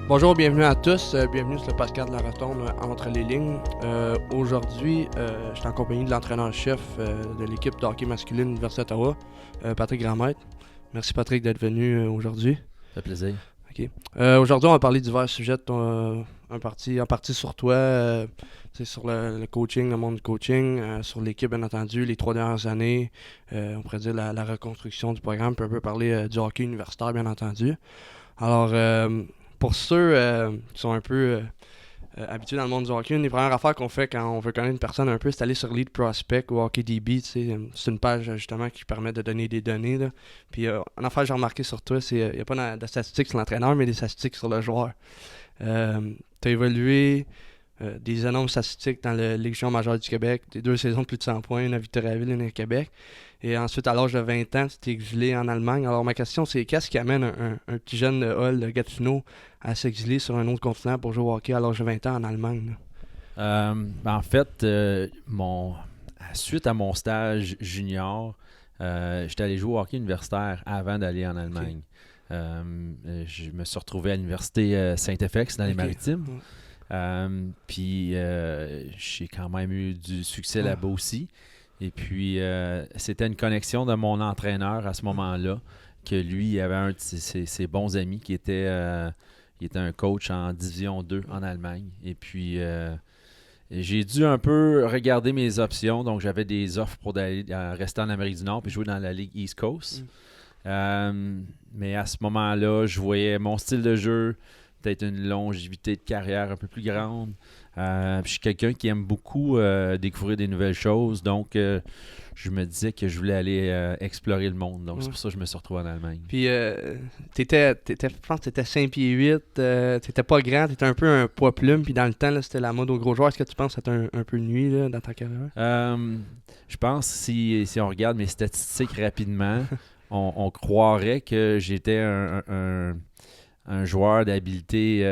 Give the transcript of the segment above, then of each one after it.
Bonjour, bienvenue à tous. Bienvenue sur le podcast de la Rotonde entre les lignes. Aujourd'hui, je suis en compagnie de l'entraîneur-chef de l'équipe de hockey masculine de l'Université d'Ottawa, Patrick Grandmaître. Merci Patrick d'être venu aujourd'hui. Ça fait plaisir. Ok. Aujourd'hui, on va parler de divers sujets, en partie sur toi, sur le coaching, le monde du coaching, sur l'équipe bien entendu, les 3 dernières années, on pourrait dire la reconstruction du programme, puis un peu parler du hockey universitaire bien entendu. Alors, pour ceux qui sont un peu habitués dans le monde du hockey, une des premières affaires qu'on fait quand on veut connaître une personne un peu, c'est aller sur Lead Prospect ou HockeyDB. C'est une page justement qui permet de donner des données. Là. Puis une affaire que j'ai remarqué sur toi, c'est qu'il n'y a pas de statistiques sur l'entraîneur, mais des statistiques sur le joueur. Tu as évolué des énormes statistiques dans la Ligue majeure du Québec, des 2 saisons de plus de 100 points, une à Victoriaville et une à Québec. Et ensuite, à l'âge de 20 ans, tu t'es exilé en Allemagne. Alors, ma question, c'est qu'est-ce qui amène un petit jeune de Hull, de Gatineau, à s'exiler sur un autre continent pour jouer au hockey à l'âge de 20 ans en Allemagne? En fait, suite à mon stage junior, j'étais allé jouer au hockey universitaire avant d'aller en Allemagne. Je me suis retrouvé à l'université Saint-FX dans les Maritimes. Puis j'ai quand même eu du succès là-bas aussi. Et puis c'était une connexion de mon entraîneur à ce moment-là, que lui avait un de ses bons amis qui était un coach en Division 2 en Allemagne. Et puis j'ai dû un peu regarder mes options. Donc j'avais des offres pour rester en Amérique du Nord puis jouer dans la Ligue East Coast. Mais à ce moment-là, je voyais mon style de jeu, peut-être une longévité de carrière un peu plus grande. Je suis quelqu'un qui aime beaucoup découvrir des nouvelles choses, donc je me disais que je voulais aller explorer le monde. Donc c'est pour ça que je me suis retrouvé en Allemagne. Puis je pense que t'étais 5 pieds 8, t'étais pas grand, t'étais un peu un poids plume, puis dans le temps, là, c'était la mode aux gros joueurs. Est-ce que tu penses que ça t'a un peu nuit là, dans ta carrière? Je pense si on regarde mes statistiques rapidement, on croirait que j'étais un joueur d'habileté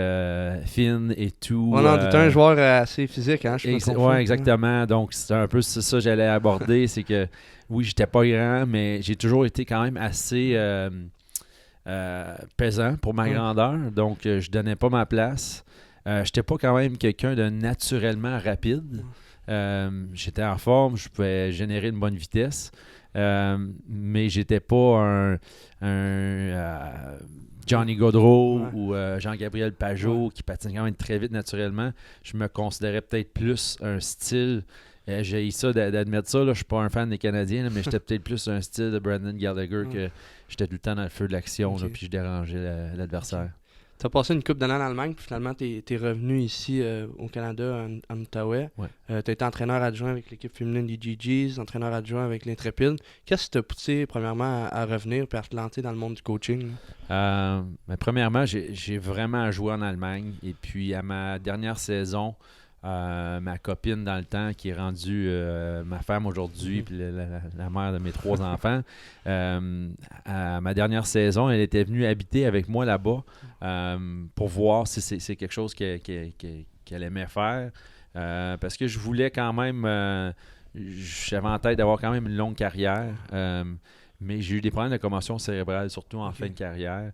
fine et tout. Non, t'étais un joueur assez physique, hein, je me trompe pas. Oui, exactement. Donc, c'est un peu ça que j'allais aborder. C'est que, oui, j'étais pas grand, mais j'ai toujours été quand même assez pesant pour ma grandeur. Donc, je donnais pas ma place. J'étais pas quand même quelqu'un de naturellement rapide. J'étais en forme, je pouvais générer une bonne vitesse. Mais j'étais pas un Johnny Gaudreau ou Jean-Gabriel Pajot qui patine quand même très vite naturellement. Je me considérais peut-être plus un style. J'ai ça d'admettre ça. Là, je suis pas un fan des Canadiens, là, mais j'étais peut-être plus un style de Brandon Gallagher que j'étais tout le temps dans le feu de l'action puis je dérangeais l'adversaire. Tu as passé une couple d'années en Allemagne, puis finalement, tu es revenu ici au Canada, en Outaouais. Ouais. Tu as été entraîneur adjoint avec l'équipe féminine des GGs, entraîneur adjoint avec l'Intrépide. Qu'est-ce qui t'a poussé, premièrement, à revenir et à te lancer dans le monde du coaching? Premièrement, j'ai vraiment joué en Allemagne. Et puis, à ma dernière saison, ma copine dans le temps, qui est rendue ma femme aujourd'hui, puis la mère de mes 3 enfants, à ma dernière saison, elle était venue habiter avec moi là-bas pour voir si c'est quelque chose qu'elle aimait faire. Parce que je voulais quand même, j'avais en tête d'avoir quand même une longue carrière, mais j'ai eu des problèmes de commotion cérébrale, surtout en fin de carrière.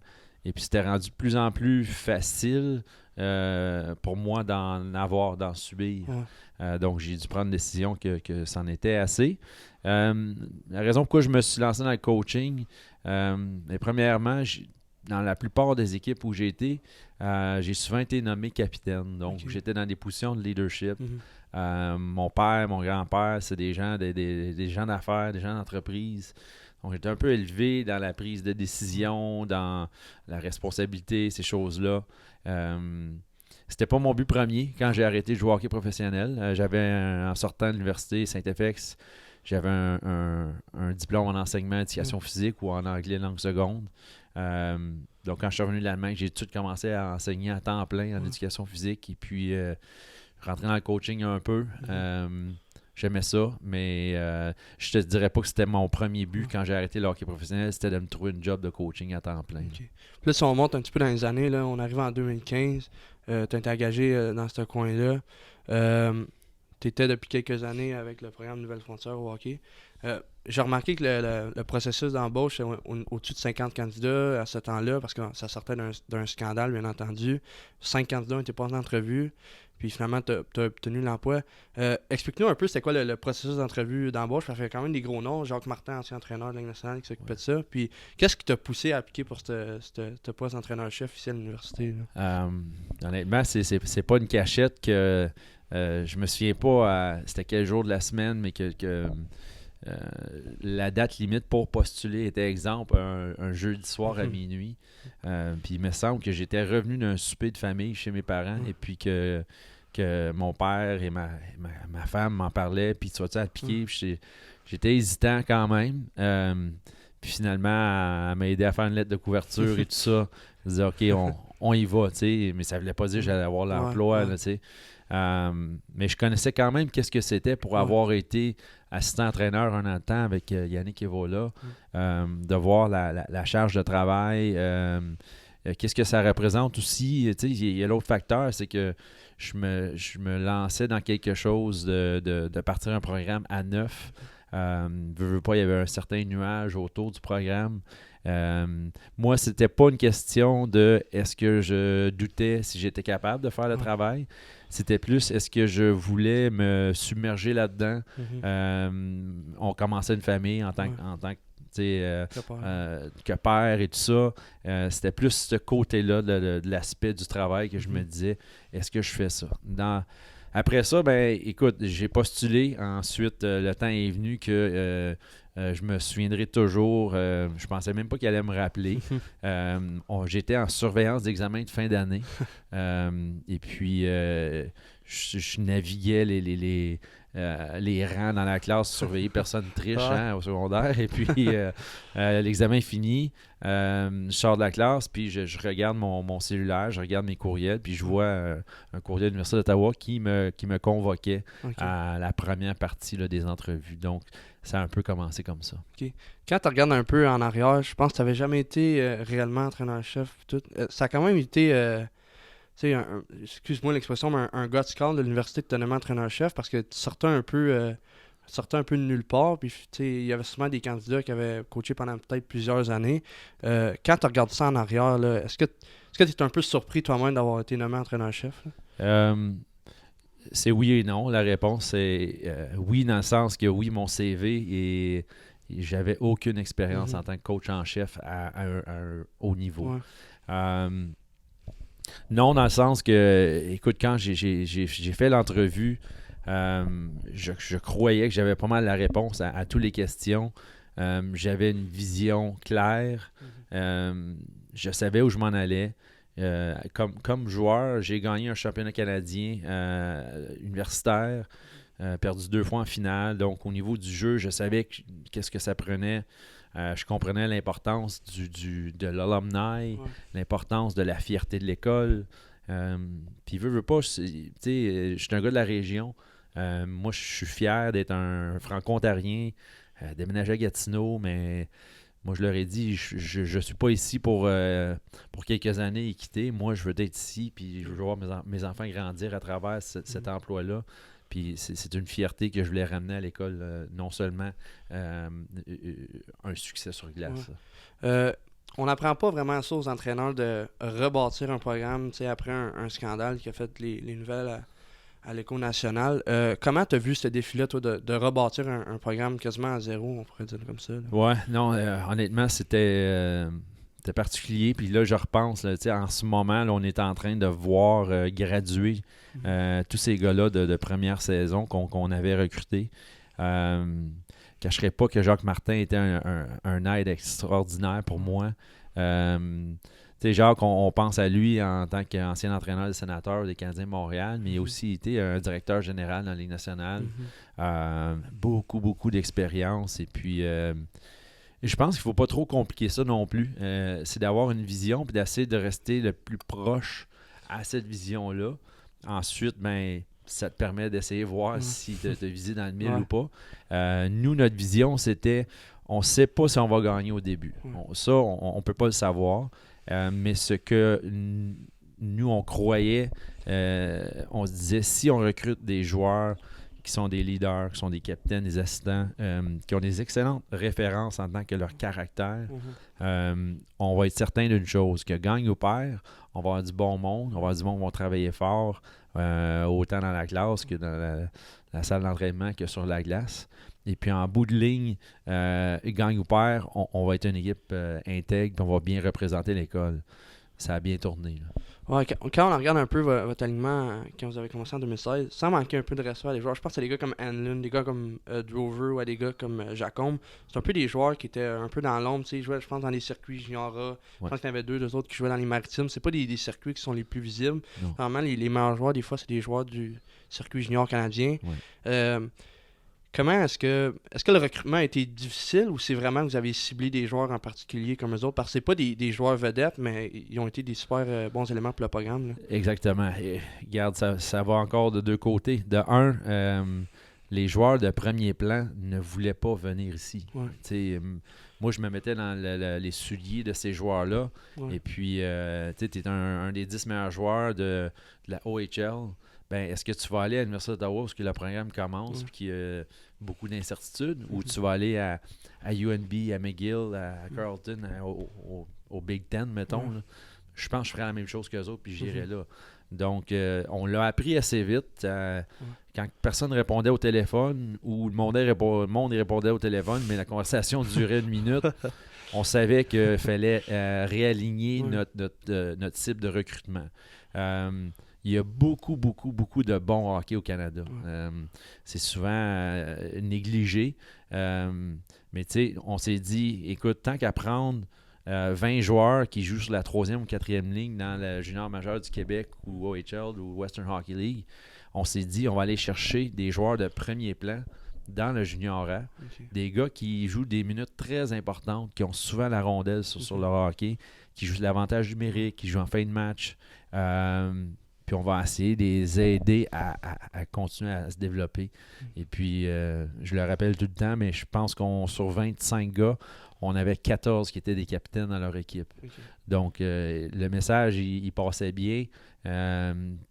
Et puis c'était rendu de plus en plus facile pour moi d'en subir. Donc j'ai dû prendre une décision que c'en était assez. La raison pourquoi je me suis lancé dans le coaching, premièrement, dans la plupart des équipes où j'ai été, j'ai souvent été nommé capitaine. Donc j'étais dans des positions de leadership. Mon père, mon grand-père, c'est des gens d'affaires, des gens d'entreprise. Donc, j'étais un peu élevé dans la prise de décision, dans la responsabilité, ces choses-là. C'était pas mon but premier quand j'ai arrêté de jouer au hockey professionnel. En sortant de l'université Saint-FX, j'avais un diplôme en enseignement d'éducation physique ou en anglais langue seconde. Donc, quand je suis revenu de l'Allemagne, j'ai tout de suite commencé à enseigner à temps plein en éducation physique et puis rentrer dans le coaching un peu. J'aimais ça, mais je te dirais pas que c'était mon premier but quand j'ai arrêté le hockey professionnel, c'était de me trouver une job de coaching à temps plein. Puis là, si on monte un petit peu dans les années, là, on arrive en 2015, tu as été engagé dans ce coin-là. tu étais depuis quelques années avec le programme Nouvelle Frontière au hockey. J'ai remarqué que le processus d'embauche, c'est au-dessus de 50 candidats à ce temps-là, parce que ça sortait d'un scandale, bien entendu. 5 candidats ont été passés en entrevue, puis finalement, tu as obtenu l'emploi. Explique-nous un peu, c'était quoi le processus d'entrevue d'embauche? Ça fait quand même des gros noms. Jacques Martin, ancien entraîneur de la Ligue nationale, qui s'occupait de ça. Puis, qu'est-ce qui t'a poussé à appliquer pour ce poste d'entraîneur-chef ici à l'université? Honnêtement, c'est pas une cachette que je me souviens pas c'était quel jour de la semaine, mais que la date limite pour postuler était, exemple, un jeudi soir à minuit. Puis il me semble que j'étais revenu d'un souper de famille chez mes parents et puis que mon père et ma femme m'en parlaient, puis tu vas-tu appliquer? Puis j'étais hésitant quand même. Puis finalement, elle m'a aidé à faire une lettre de couverture et tout ça. Je disais, OK, on y va, tu sais. Mais ça ne voulait pas dire que j'allais avoir l'emploi, là, tu sais. Mais je connaissais quand même qu'est-ce que c'était pour avoir été assistant-entraîneur un an de temps avec Yannick Evola, de voir la charge de travail, qu'est-ce que ça représente aussi. Il y a l'autre facteur, c'est que je me lançais dans quelque chose de partir un programme à neuf. Veux pas, il y avait un certain nuage autour du programme. Moi, c'était pas une question de est-ce que je doutais si j'étais capable de faire le travail. C'était plus est-ce que je voulais me submerger là-dedans. On commençait une famille en tant que père et tout ça. C'était plus ce côté-là de l'aspect du travail que je me disais, est-ce que je fais ça? Après ça, ben écoute, j'ai postulé. Ensuite, le temps est venu que je me souviendrai toujours. Je pensais même pas qu'il allait me rappeler. J'étais en surveillance d'examen de fin d'année. Et puis, je naviguais les rangs dans la classe, surveiller personne triche au secondaire. Et puis, l'examen est fini. Je sors de la classe, puis je regarde mon cellulaire, je regarde mes courriels, puis je vois un courriel de l'Université d'Ottawa qui me convoquait à la première partie là, des entrevues. Donc, ça a un peu commencé comme ça. Okay. Quand tu regardes un peu en arrière, je pense que tu n'avais jamais été réellement entraîneur-chef. Ça a quand même été, excuse-moi l'expression, mais un gars de scout de l'université de te nommer entraîneur-chef parce que tu sortais un peu de nulle part. Puis il y avait souvent des candidats qui avaient coaché pendant peut-être plusieurs années. Quand tu regardes ça en arrière, là, est-ce que tu es un peu surpris toi-même d'avoir été nommé entraîneur-chef? C'est oui et non. La réponse est oui, dans le sens que oui, mon CV et j'avais aucune expérience en tant que coach en chef à un haut niveau. Non, dans le sens que, écoute, quand j'ai fait l'entrevue, je croyais que j'avais pas mal la réponse à toutes les questions. J'avais une vision claire. Je savais où je m'en allais. Comme joueur, j'ai gagné un championnat canadien universitaire, perdu 2 fois en finale. Donc, au niveau du jeu, je savais qu'est-ce que ça prenait. Je comprenais l'importance de l'alumni, l'importance de la fierté de l'école. Puis, veux pas, je suis un gars de la région. Moi, je suis fier d'être un franco-ontarien, déménager à Gatineau, mais moi, je leur ai dit, je suis pas ici pour quelques années et quitter. Moi, je veux être ici, puis je veux voir mes enfants grandir à travers cet emploi-là. Puis c'est une fierté que je voulais ramener à l'école, non seulement un succès sur glace. On n'apprend pas vraiment ça aux entraîneurs de rebâtir un programme après un scandale qui a fait les nouvelles à l'Écho national. Comment tu as vu ce défi-là, toi, de rebâtir un programme quasiment à zéro, on pourrait dire comme ça? Là? Ouais, non, honnêtement, c'était particulier. Puis là, je repense, là, en ce moment, là, on est en train de voir graduer tous ces gars-là de première saison qu'on avait recrutés. Je cacherai pas que Jacques Martin était un aide extraordinaire pour moi. Jacques, on pense à lui en tant qu'ancien entraîneur des Sénateurs des Canadiens de Montréal, mais il a aussi été un directeur général dans la Ligue nationale. Beaucoup, beaucoup d'expérience. Et puis, je pense qu'il ne faut pas trop compliquer ça non plus. C'est d'avoir une vision et d'essayer de rester le plus proche à cette vision-là. Ensuite, ben, ça te permet d'essayer de voir si tu as visé dans le mille ou pas. Nous, notre vision, c'était on ne sait pas si on va gagner au début. On ne peut pas le savoir. Mais ce que nous, on croyait, on se disait, si on recrute des joueurs qui sont des leaders, qui sont des capitaines, des assistants, qui ont des excellentes références en tant que leur caractère, on va être certain d'une chose, que gagne ou perd, on va avoir du bon monde, on va avoir du monde qui va travailler fort, autant dans la classe que dans la salle d'entraînement que sur la glace. Et puis en bout de ligne, gagne ou perd, on va être une équipe intègre, puis on va bien représenter l'école. Ça a bien tourné, là. Ouais, quand on regarde un peu votre alignement quand vous avez commencé en 2016, ça manquait un peu de respect à des joueurs. Je pense à des gars comme Hanlon, des gars comme Drover ou à des gars comme Jacombe. C'est un peu des joueurs qui étaient un peu dans l'ombre. Ils jouaient, je pense, dans les circuits juniors. Je pense qu'il y en avait deux autres qui jouaient dans les maritimes. C'est pas des circuits qui sont les plus visibles. Normalement, les meilleurs joueurs, des fois, c'est des joueurs du circuit junior canadien. Comment est-ce que le recrutement a été difficile ou c'est vraiment que vous avez ciblé des joueurs en particulier comme eux autres? Parce que c'est pas des joueurs vedettes, mais ils ont été des super bons éléments pour le programme, là. Exactement. Et, regarde, ça va encore de deux côtés. De un, les joueurs de premier plan ne voulaient pas venir ici. Moi, je me mettais dans les souliers de ces joueurs-là. Et puis, tu es un des 10 meilleurs joueurs de la OHL. Ben, est-ce que tu vas aller à l'Université d'Ottawa où le programme commence et qu'il y a beaucoup d'incertitudes, ou tu vas aller à UNB, à McGill, à Carleton, au Big Ten, mettons. Là. Je pense que je ferais la même chose qu'eux autres, puis j'irais là. Donc, on l'a appris assez vite. Quand personne ne répondait au téléphone, ou le monde répondait au téléphone, mais la conversation durait 1 minute, on savait qu'il fallait réaligner notre cible de recrutement. Il y a beaucoup de bons hockey au Canada. C'est souvent négligé. Mais tu sais, on s'est dit, écoute, tant qu'à prendre 20 joueurs qui jouent sur la 3e ou 4e ligne dans le junior majeur du Québec ou OHL ou Western Hockey League, on s'est dit, on va aller chercher des joueurs de premier plan dans le junior A. Des gars qui jouent des minutes très importantes, qui ont souvent la rondelle sur leur hockey, qui jouent l'avantage numérique, qui jouent en fin de match. Puis on va essayer de les aider à continuer à se développer. Et puis, je le rappelle tout le temps, mais je pense qu'on sur 25 gars, on avait 14 qui étaient des capitaines dans leur équipe. Donc, le message, il passait bien.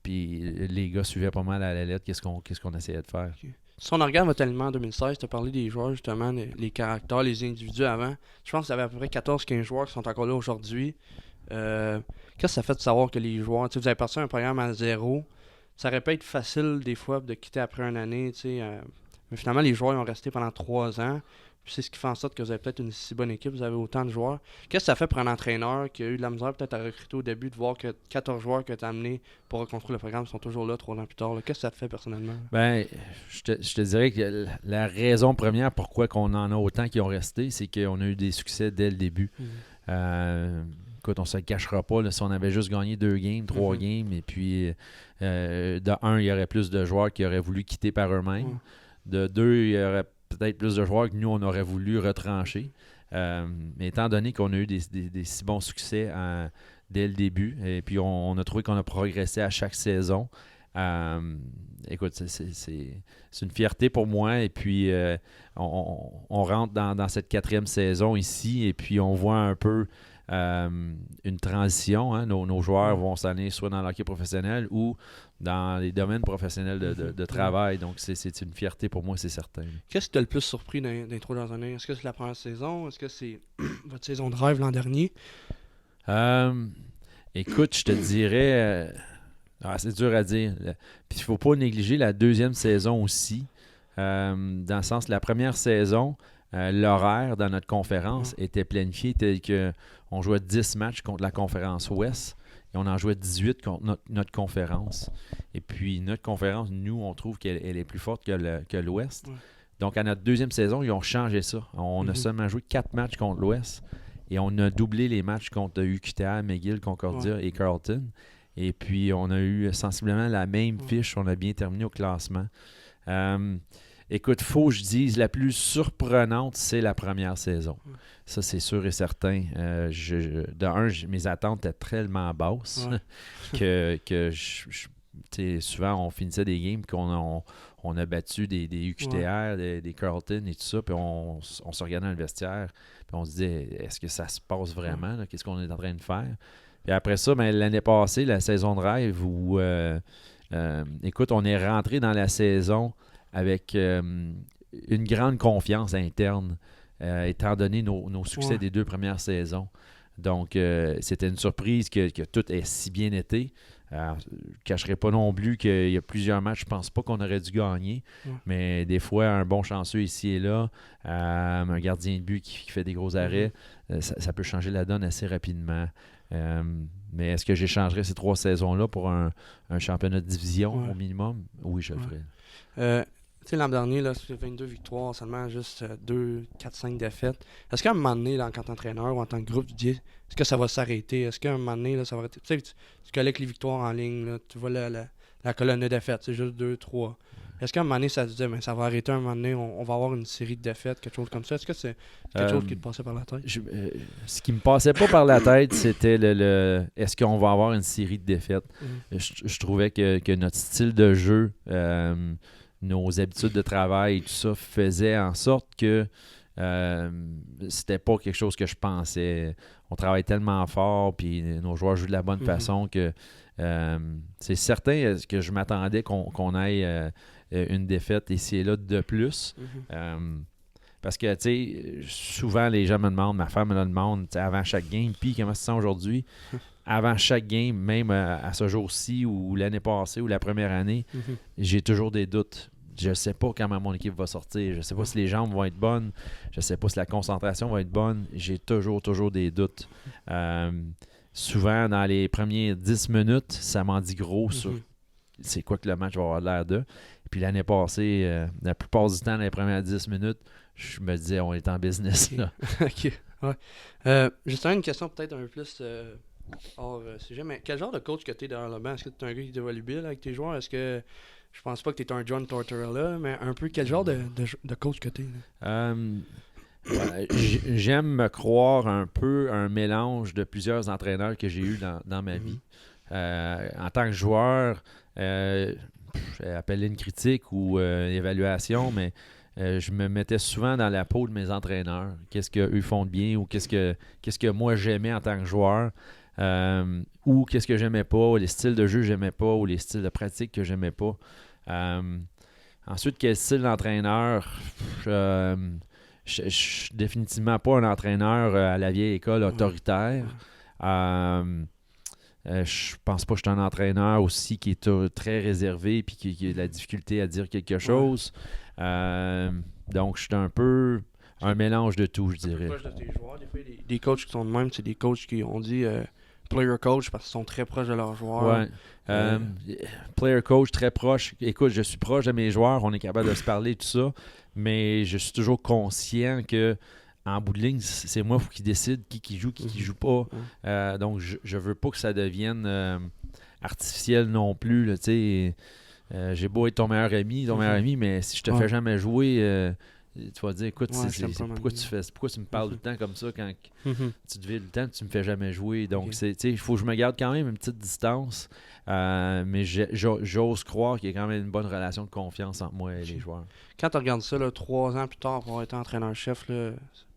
Puis les gars suivaient pas mal à la lettre qu'est-ce qu'on essayait de faire. Si on regarde votre alignement en 2016, tu as parlé des joueurs, justement, les caractères, les individus avant. Je pense que vous avez à peu près 14-15 joueurs qui sont encore là aujourd'hui. Qu'est-ce que ça fait de savoir que les joueurs, vous avez parti un programme à 0, ça aurait pu être facile des fois de quitter après une année, mais finalement les joueurs ils ont resté pendant 3 ans, puis c'est ce qui fait en sorte que vous avez peut-être une si bonne équipe, vous avez autant de joueurs. Qu'est-ce que ça fait pour un entraîneur qui a eu de la misère peut-être à recruter au début, de voir que 14 joueurs que tu as amenés pour reconstruire le programme sont toujours là 3 ans plus tard? Qu'est-ce que ça te fait personnellement? Ben, je te dirais que la raison première pourquoi on en a autant qui ont resté, c'est qu'on a eu des succès dès le début. Écoute, on ne se le cachera pas, là, si on avait juste gagné 2 games, 3 games, et puis de 1, il y aurait plus de joueurs qui auraient voulu quitter par eux-mêmes. De 2, il y aurait peut-être plus de joueurs que nous, on aurait voulu retrancher. Mais étant donné qu'on a eu des si bons succès dès le début, et puis on a trouvé qu'on a progressé à chaque saison, écoute, c'est une fierté pour moi. Et puis, on rentre dans cette 4e saison ici, et puis on voit un peu une transition. Hein. Nos joueurs vont s'aller soit dans l'hockey professionnel ou dans les domaines professionnels de travail. Donc, c'est une fierté pour moi, c'est certain. Qu'est-ce qui t'a le plus surpris dans les 3 dernières années? Est-ce que c'est la première saison? Est-ce que c'est votre saison de rêve l'an dernier? Écoute, je te dirais... c'est dur à dire. Puis il ne faut pas négliger la 2e saison aussi. Dans le sens, la première saison... l'horaire dans notre conférence était planifié tel qu'on jouait 10 matchs contre la conférence Ouest et on en jouait 18 contre notre conférence. Et puis, notre conférence, nous, on trouve qu'elle est plus forte que l'Ouest. Donc, à notre 2e saison, ils ont changé ça. On a seulement joué 4 matchs contre l'Ouest et on a doublé les matchs contre UQTR, McGill, Concordia et Carleton. Et puis, on a eu sensiblement la même fiche. On a bien terminé au classement. Écoute, faut que je dise, la plus surprenante, c'est la première saison. Ça, c'est sûr et certain. Mes attentes étaient tellement basses que souvent, on finissait des games qu'on a battu des UQTR, des Carleton et tout ça, puis on se regardait dans le vestiaire, puis on se disait, est-ce que ça se passe vraiment? Là? Qu'est-ce qu'on est en train de faire? Puis après ça, l'année passée, la saison de rêve, où, écoute, on est rentré dans la saison avec une grande confiance interne, étant donné nos succès des 2 premières saisons. Donc, c'était une surprise que tout ait si bien été. Je ne cacherai pas non plus qu'il y a plusieurs matchs, je ne pense pas qu'on aurait dû gagner, mais des fois, un bon chanceux ici et là, un gardien de but qui fait des gros arrêts, ça peut changer la donne assez rapidement. Mais est-ce que j'échangerais ces 3 saisons-là pour un championnat de division au minimum? Oui, je le ferais. Tu sais, l'an dernier, là, c'est 22 victoires, seulement juste 2, 4, 5 défaites. Est-ce qu'à un moment donné, là, en tant qu'entraîneur ou en tant que groupe, tu dis, est-ce que ça va s'arrêter? Est-ce qu'à un moment donné, là, ça va arrêter? Tu sais, tu collectes les victoires en ligne, là, tu vois la colonne de défaites, c'est juste 2, 3. Est-ce qu'à un moment donné, ça se dit, ça va arrêter un moment donné, on va avoir une série de défaites, quelque chose comme ça? Est-ce que c'est quelque chose qui te passait par la tête? Ce qui me passait pas par la tête, c'était est-ce qu'on va avoir une série de défaites? Je trouvais que notre style de jeu, nos habitudes de travail et tout ça faisait en sorte que c'était pas quelque chose que je pensais. On travaille tellement fort, puis nos joueurs jouent de la bonne façon que c'est certain que je m'attendais qu'on aille une défaite ici et là de plus. Parce que, tu sais, souvent les gens me demandent, ma femme me le demande, avant chaque game, puis comment tu te sens aujourd'hui? Avant chaque game, même à ce jour-ci ou l'année passée ou la première année, j'ai toujours des doutes. Je ne sais pas comment mon équipe va sortir. Je ne sais pas si les jambes vont être bonnes. Je ne sais pas si la concentration va être bonne. J'ai toujours des doutes. Souvent, dans les premières 10 minutes, ça m'en dit gros sur c'est quoi que le match va avoir l'air de. Puis l'année passée, la plupart du temps, dans les premières 10 minutes, je me disais, on est en business. Là. OK. Ouais. Justement, une question peut-être un peu plus hors sujet, mais quel genre de coach que tu es derrière le banc? Est-ce que tu es un gars qui est volubile avec tes joueurs? Est-ce que je pense pas que tu es un John Tortorella, mais un peu quel genre de coach que tu es? J'aime me croire un peu un mélange de plusieurs entraîneurs que j'ai eu dans ma vie. En tant que joueur, appelé une critique ou une évaluation, mais je me mettais souvent dans la peau de mes entraîneurs. Qu'est-ce qu'eux font de bien ou qu'est-ce que moi j'aimais en tant que joueur. Ou qu'est-ce que j'aimais pas, les styles de jeu que j'aimais pas ou les styles de pratique que j'aimais pas. Ensuite, quel style d'entraîneur? Je suis définitivement pas un entraîneur à la vieille école autoritaire. Je pense pas que je suis un entraîneur aussi qui est très réservé et qui a de la difficulté à dire quelque chose. Donc, je suis un peu un mélange de tout, je dirais. Proche de tes joueurs, des fois, il y a des coachs qui sont de même, c'est des coachs qui ont dit player coach parce qu'ils sont très proches de leurs joueurs. Player coach, très proche. Écoute, je suis proche de mes joueurs, on est capable de se parler, tout ça, mais je suis toujours conscient que en bout de ligne, c'est moi qui décide qui joue, qui joue pas. Donc, je veux pas que ça devienne artificiel non plus. Là, j'ai beau être ton meilleur ami, mais si je te fais jamais jouer, tu vas dire, écoute, pourquoi tu me parles tout le temps comme ça quand tu devais le temps, tu me fais jamais jouer. Donc, il faut que je me garde quand même une petite distance. Mais j'ose croire qu'il y a quand même une bonne relation de confiance entre moi et les joueurs. Quand tu regardes ça, là, 3 ans plus tard pour avoir été entraîneur-chef, là,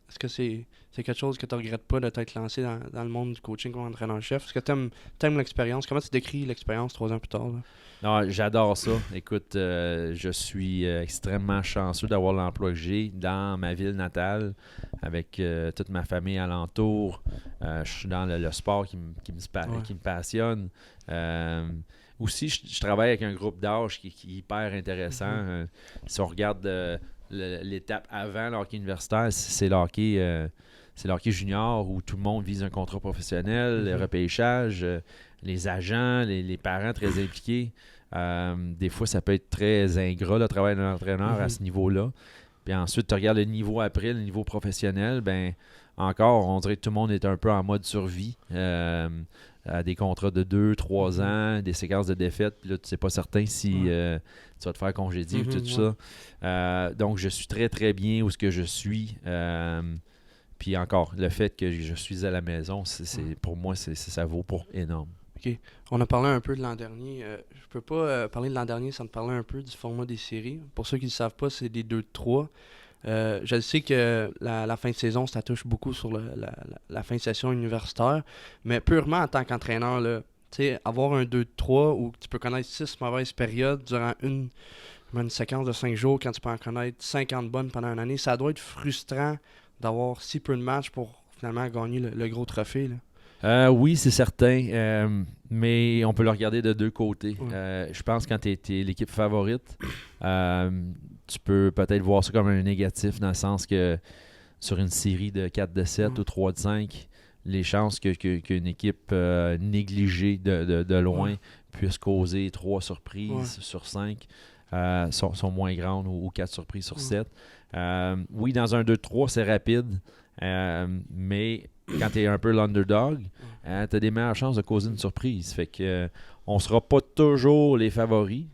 est-ce que c'est quelque chose que tu ne regrettes pas de t'être lancé dans le monde du coaching comme entraîneur-chef? Est-ce que tu aimes l'expérience? Comment tu décris l'expérience 3 ans plus tard? Là? Non, j'adore ça. Écoute, je suis extrêmement chanceux d'avoir l'emploi que j'ai dans ma ville natale avec toute ma famille alentour. Je suis dans le sport qui me passionne. Aussi, je travaille avec un groupe d'âge qui est hyper intéressant. Si on regarde l'étape avant l'hockey universitaire, c'est l'hockey junior où tout le monde vise un contrat professionnel, le repêchage, les agents, les parents très impliqués. Des fois, ça peut être très ingrat le travail d'un entraîneur à ce niveau-là. Puis ensuite, tu regardes le niveau après, le niveau professionnel, ben encore, on dirait que tout le monde est un peu en mode survie. À des contrats de 2-3 ans, des séquences de défaites, puis là, tu sais pas certain si tu vas te faire congédier ou tout ça. Donc, je suis très, très bien où ce que je suis. Puis encore, le fait que je suis à la maison, pour moi, ça vaut pour énorme. OK. On a parlé un peu de l'an dernier. Je peux pas parler de l'an dernier sans te parler un peu du format des séries. Pour ceux qui ne le savent pas, c'est des 2-3. Je sais que la fin de saison, ça touche beaucoup sur la fin de session universitaire, mais purement en tant qu'entraîneur, là, avoir un 2-3 où tu peux connaître 6 mauvaises périodes durant une séquence de 5 jours quand tu peux en connaître 50 bonnes pendant une année. Ça doit être frustrant d'avoir si peu de matchs pour finalement gagner le gros trophée. Là. Oui, c'est certain, mais on peut le regarder de deux côtés. Ouais. Je pense que quand tu es l'équipe favorite, tu peux peut-être voir ça comme un négatif dans le sens que sur une série de 4 de 7 ou 3 de 5, les chances qu'une équipe négligée de loin puisse causer 3 surprises sur 5 sont moins grandes ou 4 surprises sur 7. Oui, dans un 2-3, c'est rapide, mais quand tu es un peu l'underdog, tu as des meilleures chances de causer une surprise. Fait que on sera pas toujours les favoris.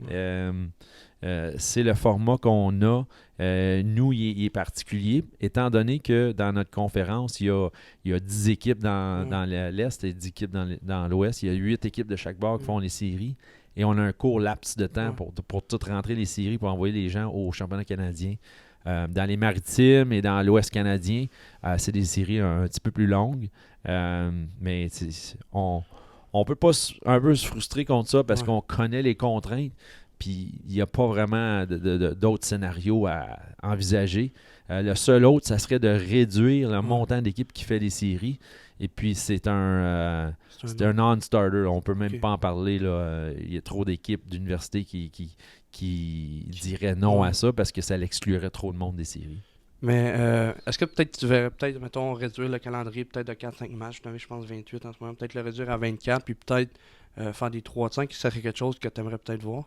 C'est le format qu'on a. Nous, il est particulier, étant donné que dans notre conférence, il y a 10 équipes dans l'Est et 10 équipes dans l'Ouest. Il y a 8 équipes de chaque bord qui font les séries. Et on a un court laps de temps pour tout rentrer les séries, pour envoyer les gens au championnat canadien. Dans les maritimes et dans l'Ouest canadien, c'est des séries un petit peu plus longues. Mais on peut pas un peu se frustrer contre ça parce qu'on connaît les contraintes. Puis il n'y a pas vraiment d'autres scénarios à envisager. Le seul autre, ça serait de réduire le montant d'équipe qui fait les séries. Et puis c'est un non-starter. On ne peut même pas en parler. Il y a trop d'équipes d'université qui diraient non à ça parce que ça l'exclurait trop de monde des séries. Mais est-ce que peut-être tu verrais mettons, réduire le calendrier peut-être de 4-5 matchs, tu avais, je pense 28 en ce moment, peut-être le réduire à 24, puis peut-être faire des 3-5, ça serait quelque chose que tu aimerais peut-être voir?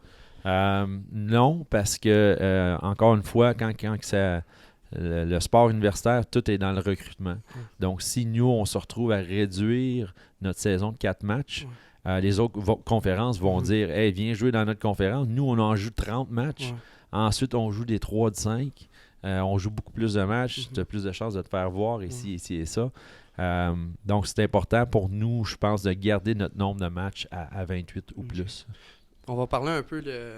Non, parce que encore une fois, quand le sport universitaire, tout est dans le recrutement. Donc, si nous, on se retrouve à réduire notre saison de 4 matchs, les autres conférences vont dire « Hey, viens jouer dans notre conférence. » Nous, on en joue 30 matchs. Ensuite, on joue des 3 de 5. On joue beaucoup plus de matchs. Tu as plus de chances de te faire voir ici et ça. Donc, c'est important pour nous, je pense, de garder notre nombre de matchs à 28 ou plus. On va parler un peu de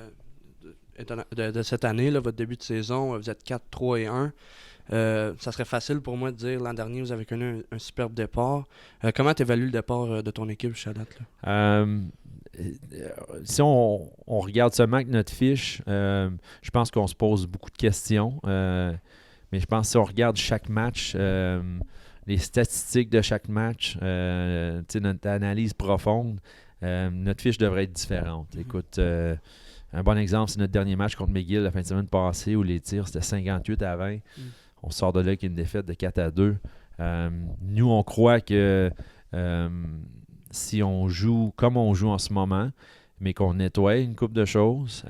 cette année, là, votre début de saison. Vous êtes 4-3-1. Ça serait facile pour moi de dire l'an dernier, vous avez connu un superbe départ. Comment tu évalues le départ de ton équipe jusqu'à date? Si on regarde seulement que notre fiche, je pense qu'on se pose beaucoup de questions. Mais je pense que si on regarde chaque match, les statistiques de chaque match, notre analyse profonde, notre fiche devrait être différente. Écoute, un bon exemple, c'est notre dernier match contre McGill la fin de semaine passée où les tirs c'était 58-20. On sort de là avec une défaite de 4-2. Nous, on croit que si on joue comme on joue en ce moment, mais qu'on nettoie une couple de choses,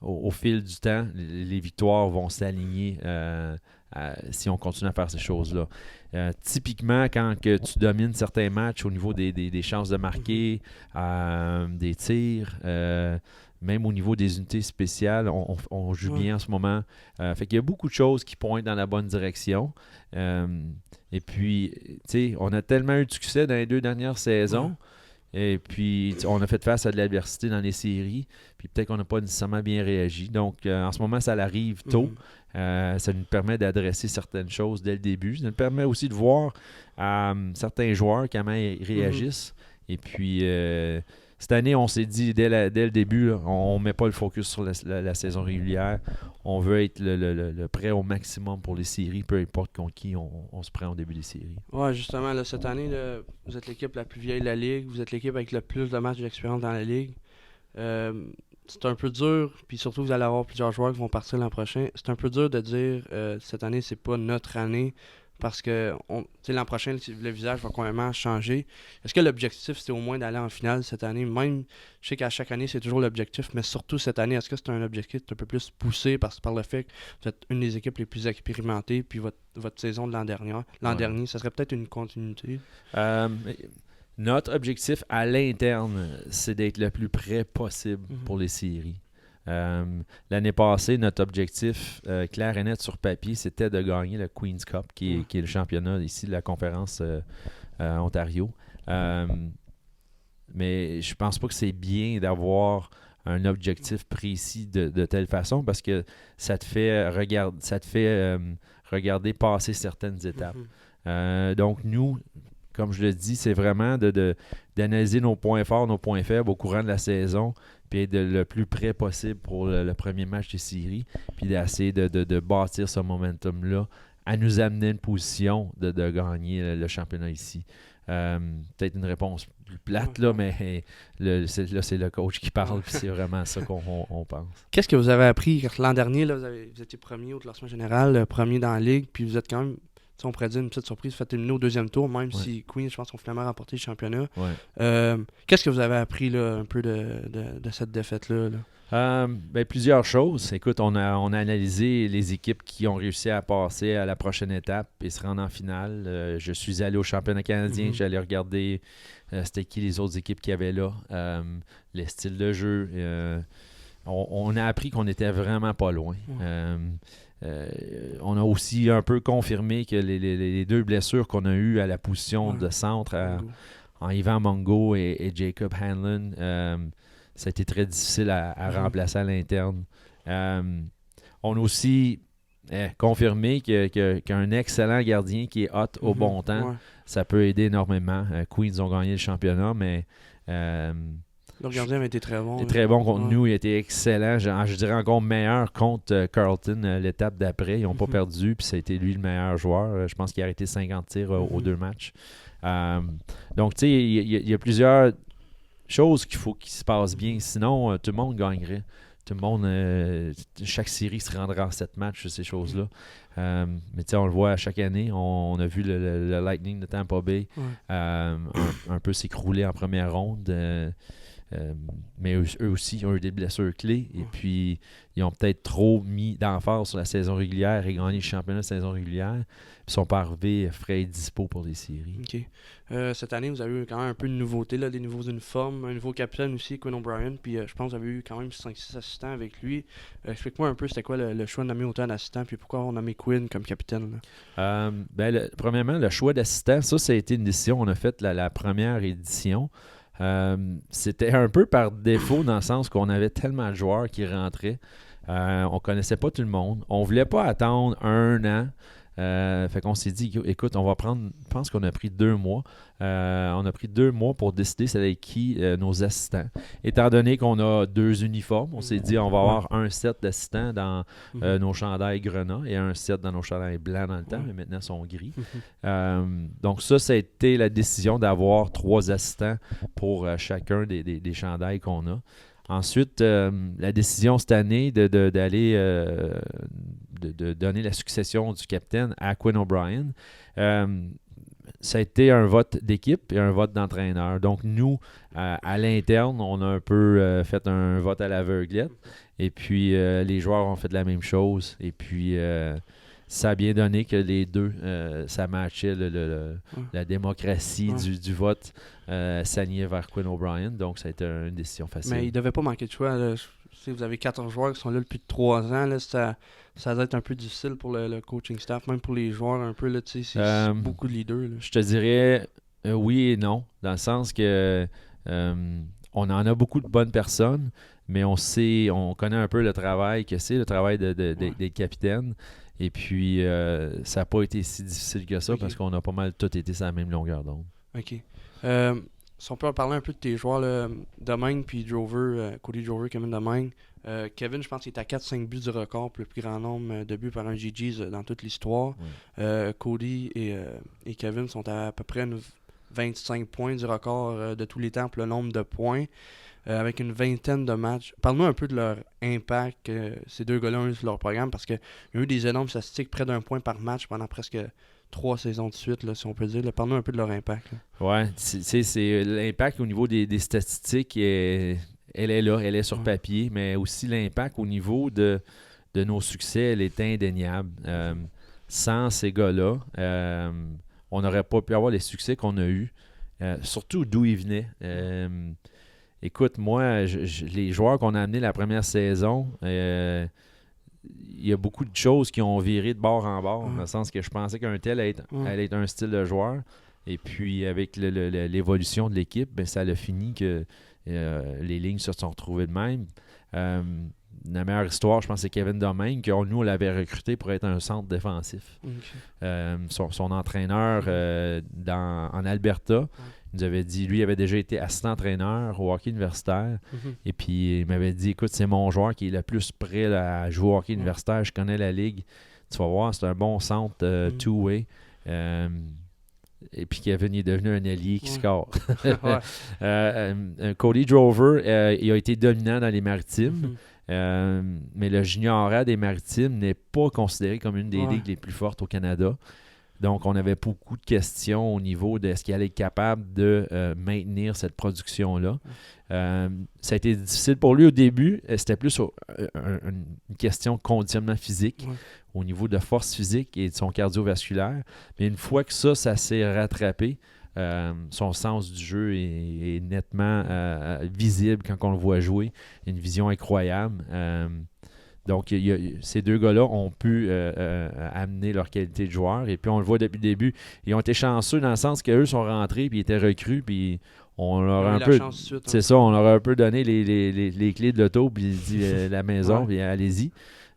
au fil du temps, les victoires vont s'aligner si on continue à faire ces choses-là. Typiquement, quand que tu domines certains matchs au niveau des chances de marquer, des tirs, même au niveau des unités spéciales, on joue bien en ce moment. Fait qu'il y a beaucoup de choses qui pointent dans la bonne direction. Et puis, tu sais, on a tellement eu de succès dans les 2 dernières saisons. Et puis, on a fait face à de l'adversité dans les séries. Puis peut-être qu'on n'a pas nécessairement bien réagi. Donc, en ce moment, ça arrive tôt. Ça nous permet d'adresser certaines choses dès le début. Ça nous permet aussi de voir certains joueurs comment ils réagissent. Et puis, cette année, on s'est dit dès le début, là, on ne met pas le focus sur la saison régulière. On veut être le prêt au maximum pour les séries, peu importe contre qui on se prend au début des séries. Ouais, justement, là, cette année, là, vous êtes l'équipe la plus vieille de la Ligue. Vous êtes l'équipe avec le plus de matchs d'expérience dans la Ligue. C'est un peu dur, puis surtout, vous allez avoir plusieurs joueurs qui vont partir l'an prochain. C'est un peu dur de dire cette année, c'est pas notre année. Parce que l'an prochain, le visage va complètement changer. Est-ce que l'objectif, c'était au moins d'aller en finale cette année? Même, je sais qu'à chaque année, c'est toujours l'objectif, mais surtout cette année, est-ce que c'est un objectif un peu plus poussé par le fait que vous êtes une des équipes les plus expérimentées, puis votre saison de l'an dernier, ça serait peut-être une continuité? Notre objectif à l'interne, c'est d'être le plus près possible pour les séries. L'année passée, notre objectif clair et net sur papier, c'était de gagner le Queen's Cup, qui est le championnat ici de la conférence Ontario. Mais je pense pas que c'est bien d'avoir un objectif précis de telle façon parce que ça te fait regarder passer certaines étapes. Donc nous, comme je le dis, c'est vraiment d'analyser nos points forts, nos points faibles au courant de la saison, puis être le plus près possible pour le premier match des séries, puis d'essayer de bâtir ce momentum-là à nous amener une position de gagner le championnat ici. Peut-être une réponse plus plate, là, mais c'est le coach qui parle, puis c'est vraiment ça qu'on pense. Qu'est-ce que vous avez appris l'an dernier? Là, vous étiez premier au classement général, premier dans la ligue, puis vous êtes quand même, on pourrait dire, une petite surprise, vous faites éliminer au deuxième tour, même si Queens, je pense, ont finalement remporté le championnat. Qu'est-ce que vous avez appris là, un peu de cette défaite-là? Plusieurs choses. Écoute, on a analysé les équipes qui ont réussi à passer à la prochaine étape et se rendre en finale. Je suis allé au championnat canadien, j'allais regarder c'était qui les autres équipes qu'il y avait là, les styles de jeu. On a appris qu'on n'était vraiment pas loin. On a aussi un peu confirmé que les deux blessures qu'on a eues à la position de centre en Yvan Mongo et Jacob Hanlon, ça a été très difficile à remplacer à l'interne. On a aussi confirmé qu'un excellent gardien qui est hot au bon temps, ça peut aider énormément. Queens ont gagné le championnat, mais leur gardien avait été très bon. Très bon contre nous, il a été excellent. Je dirais encore meilleur contre Carleton l'étape d'après. Ils n'ont pas perdu, puis ça a été lui le meilleur joueur. Je pense qu'il a arrêté 50 tirs aux deux matchs. Donc, tu sais, il y a plusieurs choses qu'il faut qu'il se passe bien. Sinon, tout le monde gagnerait. Tout le monde, chaque série se rendra en 7 matchs, ces choses-là. Mais tu sais, on le voit chaque année. On a vu le Lightning de Tampa Bay un peu s'écrouler en première ronde. Mais eux aussi, ils ont eu des blessures clés. Et puis, ils ont peut-être trop mis d'emphase sur la saison régulière et gagné le championnat de saison régulière. Puis, ils sont pas arrivés frais et dispo pour des séries. OK. Cette année, vous avez eu quand même un peu de nouveautés, là, des nouveaux uniformes, un nouveau capitaine aussi, Quinn O'Brien. Puis, je pense que vous avez eu quand même 5-6 assistants avec lui. Explique-moi un peu, c'était quoi le choix de nommer autant d'assistants, puis pourquoi on a nommé Quinn comme capitaine? Premièrement, le choix d'assistant, ça a été une décision. On a fait la première édition. C'était un peu par défaut dans le sens qu'on avait tellement de joueurs qui rentraient. On connaissait pas tout le monde. On voulait pas attendre 1 an. Fait qu'on s'est dit, écoute, on va prendre, je pense qu'on a pris 2 mois. On a pris 2 mois pour décider c'est avec qui nos assistants. Étant donné qu'on a 2 uniformes, on s'est dit on va avoir un set d'assistants dans nos chandails grenats et un set dans nos chandails blancs dans le temps, mais maintenant ils sont gris. Donc ça a été la décision d'avoir 3 assistants pour chacun des chandails qu'on a. Ensuite, la décision cette année d'aller de donner la succession du capitaine à Quinn O'Brien, ça a été un vote d'équipe et un vote d'entraîneur. Donc, nous, à l'interne, on a un peu fait un vote à l'aveuglette. Et puis, les joueurs ont fait la même chose. Et puis, ça a bien donné que les deux, ça matchait la démocratie du vote s'alignait vers Quinn O'Brien. Donc, ça a été une décision facile. Mais il ne devait pas manquer de choix. Là. Vous avez 14 joueurs qui sont là depuis 3 ans. Là, ça doit être un peu difficile pour le coaching staff, même pour les joueurs un peu. Là, c'est beaucoup de leaders. Là. Je te dirais oui et non, dans le sens que on en a beaucoup de bonnes personnes, mais on connaît un peu le travail que c'est, le travail des capitaines. Et puis, ça n'a pas été si difficile que ça parce qu'on a pas mal tout été sur la même longueur d'onde. OK. Si on peut en parler un peu de tes joueurs, là, Domingue puis Drover, Cody Drover, Kevin Domingue. Kevin, je pense qu'il est à 4-5 buts du record pour le plus grand nombre de buts par un GG's dans toute l'histoire. Cody et Kevin sont à peu près 25 points du record de tous les temps pour le nombre de points. Avec une vingtaine de matchs. Parle-nous un peu de leur impact, ces deux gars-là ont eu sur leur programme, parce qu'ils ont eu des énormes statistiques, près d'1 point par match pendant presque 3 saisons de suite, là, si on peut dire. Parle-nous un peu de leur impact. Oui, c'est l'impact au niveau des statistiques, elle est là, elle est sur papier, mais aussi l'impact au niveau de nos succès, elle est indéniable. Sans ces gars-là, on n'aurait pas pu avoir les succès qu'on a eus, surtout d'où ils venaient. Écoute, moi, les joueurs qu'on a amenés la première saison, il y a beaucoup de choses qui ont viré de bord en bord, dans le sens que je pensais qu'un tel allait être un style de joueur. Et puis, avec l'évolution de l'équipe, ça a fini que les lignes se sont retrouvées de même. la meilleure histoire, je pense, c'est Kevin Domingue, que nous, on l'avait recruté pour être un centre défensif. Son entraîneur en Alberta, il nous avait dit, lui, il avait déjà été assistant-entraîneur au hockey universitaire. Et puis, il m'avait dit, écoute, c'est mon joueur qui est le plus prêt à jouer au hockey universitaire. Je connais la ligue. Tu vas voir, c'est un bon centre two-way. Et puis Kevin est devenu un allié qui score. Cody Drover, il a été dominant dans les Maritimes. Mais le junior A des Maritimes n'est pas considéré comme une des ligues les plus fortes au Canada. Donc, on avait beaucoup de questions au niveau de est-ce qu'il allait être capable de maintenir cette production-là. Ça a été difficile pour lui au début. C'était plus une question de conditionnement physique au niveau de force physique et de son cardiovasculaire. Mais une fois que ça s'est rattrapé, son sens du jeu est nettement visible quand on le voit jouer. Une vision incroyable. Donc, ces deux gars-là ont pu amener leur qualité de joueur. Et puis, on le voit depuis le début. Ils ont été chanceux dans le sens qu'eux sont rentrés puis ils étaient recrues. Puis, on leur a un peu... C'est ça, on leur a un peu donné les clés de l'auto puis dit la maison, puis allez-y.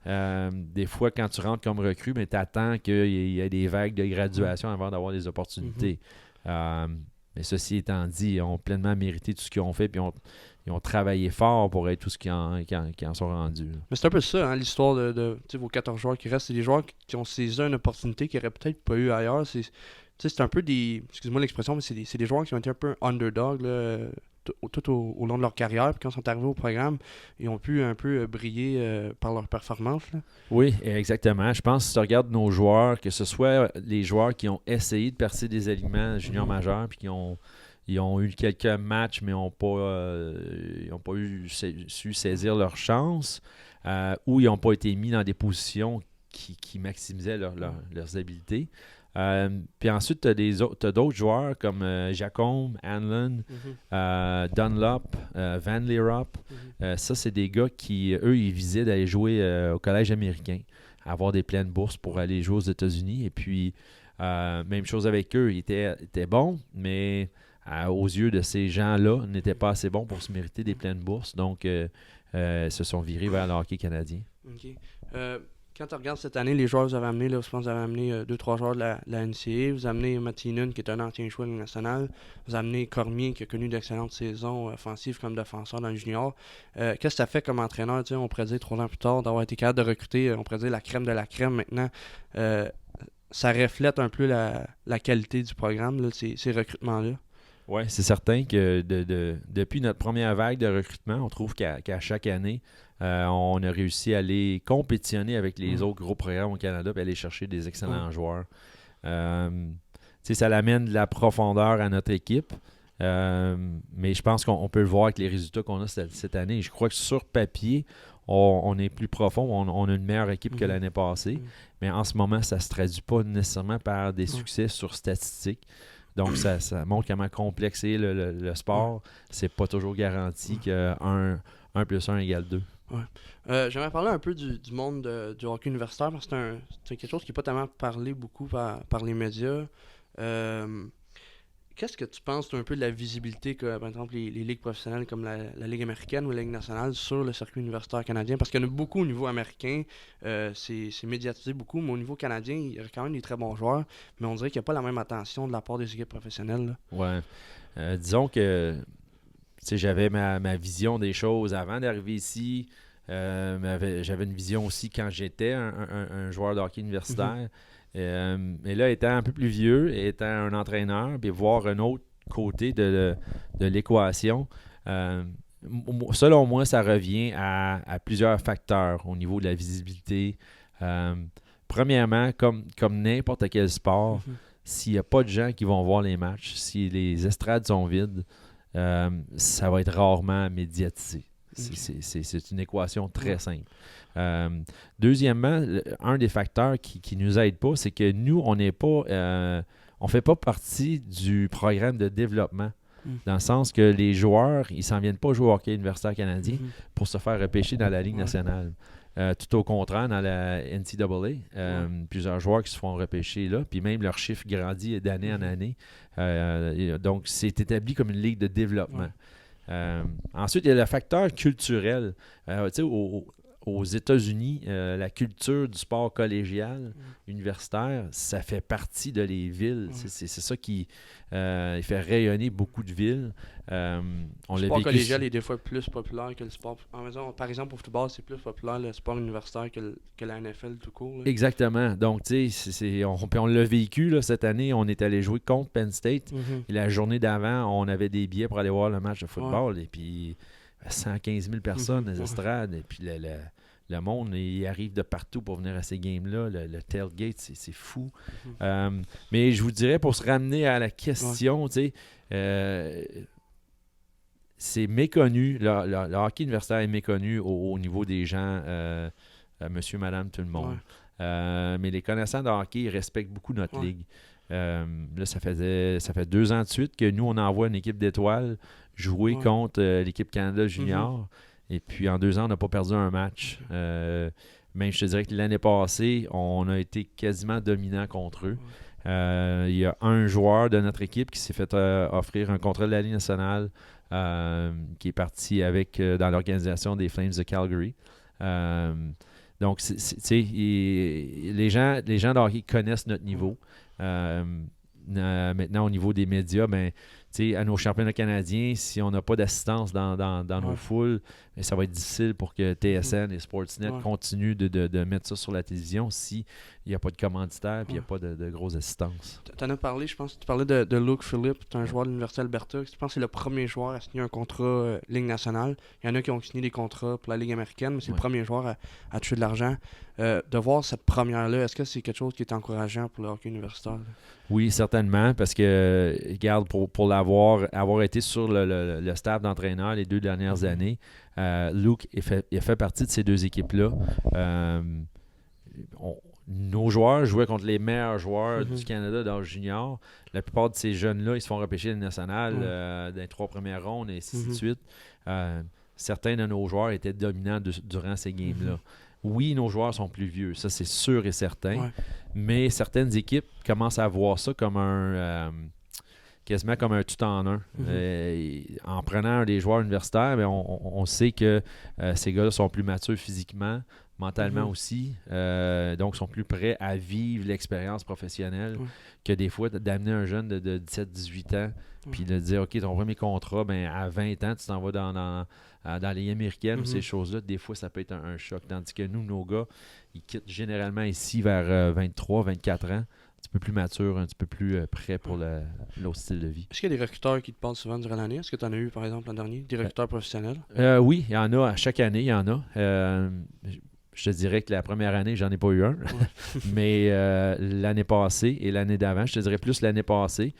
Des fois, quand tu rentres comme recrue, mais tu attends qu'il y ait des vagues de graduation avant d'avoir des opportunités. Mais ceci étant dit, ils ont pleinement mérité tout ce qu'ils ont fait. Puis, ils ont travaillé fort pour être tout ce qui en sont rendus. Mais c'est un peu ça, hein, l'histoire de vos 14 joueurs qui restent. C'est des joueurs qui ont saisi une opportunité qu'ils n'auraient peut-être pas eu ailleurs. C'est un peu des... Excuse-moi l'expression, mais c'est des joueurs qui ont été un peu underdog là, tout au long de leur carrière. Puis quand ils sont arrivés au programme, ils ont pu un peu briller par leur performance. Là. Oui, exactement. Je pense que si tu regardes nos joueurs, que ce soit les joueurs qui ont essayé de percer des alignements juniors majeurs puis qui ont... Ils ont eu quelques matchs, mais n'ont pas su saisir leur chance ou ils n'ont pas été mis dans des positions qui maximisaient leurs habiletés. Puis ensuite, tu as d'autres joueurs comme Jacomb, Hanlon, Dunlop, Van Leerop. Ça, c'est des gars qui, eux, ils visaient d'aller jouer au collège américain, avoir des pleines bourses pour aller jouer aux États-Unis. Et puis, même chose avec eux, ils étaient bons, mais... aux yeux de ces gens-là, n'étaient pas assez bons pour se mériter des pleines bourses. Donc, se sont virés vers le hockey canadien. OK. Quand tu regardes cette année, les joueurs que vous avez amenés, là, je pense que vous avez amené 2-3 joueurs de la NCAA. Vous avez amené Mattinen, qui est un ancien joueur de la nationale. Vous avez amené Cormier, qui a connu d'excellentes saisons offensives comme défenseur dans le junior. Qu'est-ce que ça fait comme entraîneur? On pourrait dire 3 ans plus tard, d'avoir été capable de recruter, on pourrait dire la crème de la crème maintenant. Ça reflète un peu la qualité du programme, là, ces recrutements-là. Oui, c'est certain que depuis notre première vague de recrutement, on trouve qu'à chaque année, on a réussi à aller compétitionner avec les autres gros programmes au Canada et aller chercher des excellents joueurs. Ça amène de la profondeur à notre équipe, mais je pense qu'on peut le voir avec les résultats qu'on a cette année. Je crois que sur papier, on est plus profond, on a une meilleure équipe que l'année passée, mais en ce moment, ça ne se traduit pas nécessairement par des succès sur statistiques. Donc, ça montre comment complexer le sport. C'est pas toujours garanti que 1 plus 1 égale 2. Ouais. J'aimerais parler un peu du monde du hockey universitaire parce que c'est quelque chose qui n'est pas tellement parlé beaucoup par les médias. Qu'est-ce que tu penses un peu de la visibilité que, par exemple, les ligues professionnelles comme la Ligue américaine ou la Ligue nationale sur le circuit universitaire canadien? Parce qu'il y en a beaucoup au niveau américain, c'est médiatisé beaucoup, mais au niveau canadien, il y a quand même des très bons joueurs, mais on dirait qu'il n'y a pas la même attention de la part des équipes professionnelles. Là. Ouais. Disons que j'avais ma vision des choses avant d'arriver ici. J'avais une vision aussi quand j'étais un joueur de hockey universitaire. Mais là, étant un peu plus vieux, étant un entraîneur, puis voir un autre côté de l'équation, selon moi, ça revient à plusieurs facteurs au niveau de la visibilité. Premièrement, comme n'importe quel sport, s'il n'y a pas de gens qui vont voir les matchs, si les estrades sont vides, ça va être rarement médiatisé. C'est une équation très simple. Deuxièmement, un des facteurs qui nous aide pas, c'est que nous, on n'est pas, on fait pas partie du programme de développement. Dans le sens que les joueurs, ils s'en viennent pas jouer au hockey universitaire canadien pour se faire repêcher dans la Ligue nationale. Tout au contraire, dans la NCAA, plusieurs joueurs qui se font repêcher là, puis même leur chiffre grandit d'année en année. Donc, c'est établi comme une ligue de développement. Ensuite, il y a le facteur culturel. aux États-Unis, la culture du sport collégial, universitaire, ça fait partie de les villes. C'est ça qui il fait rayonner beaucoup de villes. On Le l'a sport vécu. collégial est des fois plus populaire que le sport. Par exemple, au football, c'est plus populaire le sport universitaire que la NFL tout court. Là. Exactement. Donc, tu sais, on l'a vécu là, cette année. On est allé jouer contre Penn State. Et la journée d'avant, on avait des billets pour aller voir le match de football. Et puis, 115 000 personnes, les estrades. Et puis, le monde, il arrive de partout pour venir à ces games-là. Le tailgate, c'est fou. Mais je vous dirais, pour se ramener à la question, tu sais, c'est méconnu. Le hockey universitaire est méconnu au niveau des gens, monsieur, madame, tout le monde. Mais les connaissants de hockey, ils respectent beaucoup notre ligue. Là, ça fait 2 ans de suite que nous, on envoie une équipe d'étoiles jouer contre l'équipe Canada Junior. Et puis, en 2 ans, on n'a pas perdu un match. Même, je te dirais que l'année passée, on a été quasiment dominant contre eux. Il y a un joueur de notre équipe qui s'est fait offrir un contrat de la Ligue nationale qui est parti dans l'organisation des Flames de Calgary. Donc, les gens de hockey connaissent notre niveau. Maintenant, au niveau des médias, à nos championnats canadiens, si on n'a pas d'assistance dans nos foules, ça va être difficile pour que TSN et Sportsnet continuent de mettre ça sur la télévision s'il n'y a pas de commanditaire et il n'y a pas de grosse assistance. Tu en as parlé, je pense, tu parlais de Luke Phillips, c'est un joueur de l'Université d'Alberta. Je pense que c'est le premier joueur à signer un contrat Ligue nationale. Il y en a qui ont signé des contrats pour la Ligue américaine, mais c'est le premier joueur à toucher de l'argent. De voir cette première-là, est-ce que c'est quelque chose qui est encourageant pour le hockey universitaire? Oui, certainement, parce que, regarde, pour avoir été sur le staff d'entraîneur les 2 dernières années, Luke il fait partie de ces 2 équipes-là. Nos joueurs jouaient contre les meilleurs joueurs du Canada dans le junior. La plupart de ces jeunes-là, ils se font repêcher les nationales dans les 3 premières rondes et ainsi de suite. Certains de nos joueurs étaient dominants durant ces games-là. Oui, nos joueurs sont plus vieux, ça c'est sûr et certain. Mais certaines équipes commencent à voir ça comme quasiment comme un tout-en-un. En prenant des joueurs universitaires, on sait que ces gars-là sont plus matures physiquement, mentalement aussi. Donc, sont plus prêts à vivre l'expérience professionnelle que des fois d'amener un jeune de 17-18 ans puis de dire, OK, ton premier contrat, à 20 ans, tu t'en vas dans les américaines ou ces choses-là. Des fois, ça peut être un choc. Tandis que nous, nos gars, ils quittent généralement ici vers 23, 24 ans. Un petit peu plus mature, un petit peu plus prêt pour l'autre style de vie. Est-ce qu'il y a des recruteurs qui te parlent souvent durant l'année? Est-ce que tu en as eu, par exemple, l'an dernier, des recruteurs professionnels? Oui, il y en a. À chaque année, il y en a. Je te dirais que la première année, j'en ai pas eu un. Mais l'année passée et l'année d'avant, je te dirais plus l'année passée.